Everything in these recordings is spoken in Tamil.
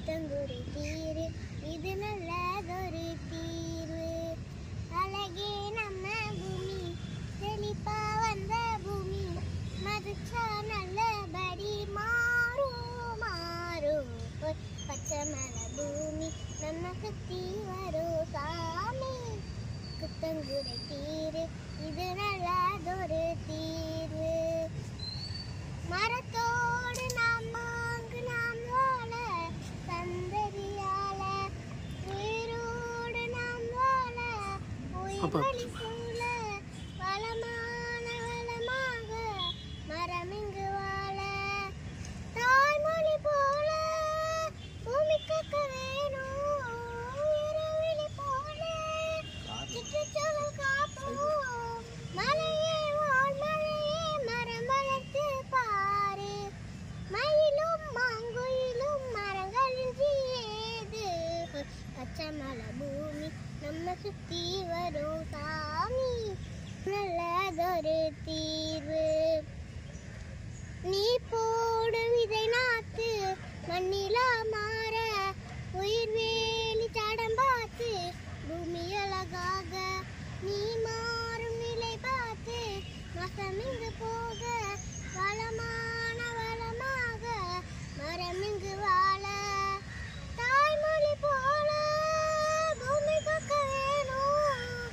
குத்தங்குறை தீரு இது நல்லதொரு தீர்வு. அழகே நம்ம பூமி செழிப்பா வந்த பூமி மதிச்சா நல்லபடி மாறும் மாறும். பச்சை மலை பூமி நம்ம சுத்தி வரும் சாமி. குத்தங்குறை தீரு இது நல்லதொரு தீர்வு. மரத்தோடு நாம் வாழ சந்ததியால உயிரோடு நாம் வாழ உயிர்வழி சூழ வளமான வளமாக மரம் இங்கு வாழ. தாய்மொழி போல பூமி கக்க வேணும் உயிர்வழி போல சுற்றுச்சூழல் காப்போம். மலையே வான்மலையே மரம் வளர்த்து பாரு. மயிலும் மாங்குயிலும் மரங்களின்றி ஏது. பச்சை மலை பூமி நம்ம சுத்தி வரும் சாமி. நல்லதொரு தீர்வு. நீ போடு விதை நாத்து மண்ணிலா மாற உயிர் வேலி தடம் பார்த்து பூமி அழகாக நீ மாறும் நிலை பார்த்து மாசம் இங்கு போக வளமான வளமாக மரம் இங்கு வாழ. தாய்மொழி போல பூமி கக்க வேணும்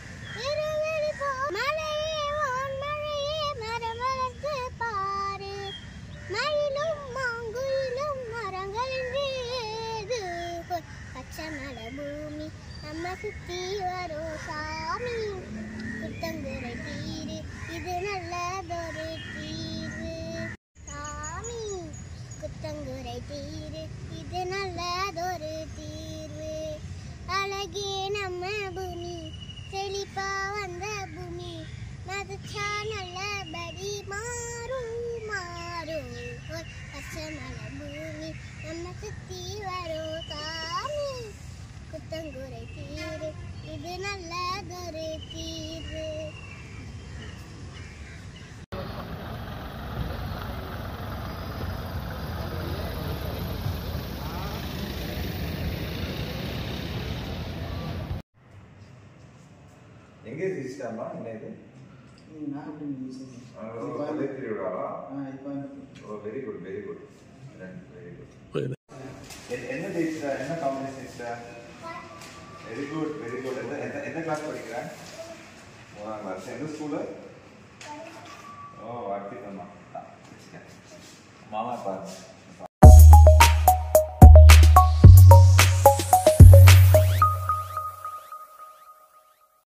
இருவெளி போ. மலையே வான்மலையே மரம் வளர்த்து பாரு. மயிலும் மாங்குயிலும் மரங்களின்றி ஏது. பச்சை மலை பூமி நம்ம சுத்தி வரும் சாமி. குத்தங்குறை தீரு இது நல்லதொரு தீர்வு சாமி. குத்தங்குறை தீரு இது நல்லதொரு தீர்வு. அழகே நம்ம பூமி செழிப்பா வந்த பூமி மதிச்சா நல்லபடி மாறும் மாறும். பச்சை மலை பூமி நம்ம சுத்தி வரும் சாமி. குத்தங்குறை தீரு இது நல்லதொரு தீர்வு. எங்கே ரிஜிஸ்டர்மா என்ன இது? நான் அப்படி திருவிழாவா? Oh very good very good very good. என்ன ஜெயிச்சா என்ன காம்படிஷன் ஜெயிச்சா? Very good very good. எந்த கிளாஸ் படிக்கிறேன்? 3ஆம் கிளாஸ். எந்த ஸ்கூலு? ஓ வார்த்திகம்மா. மாமா பாருங்க.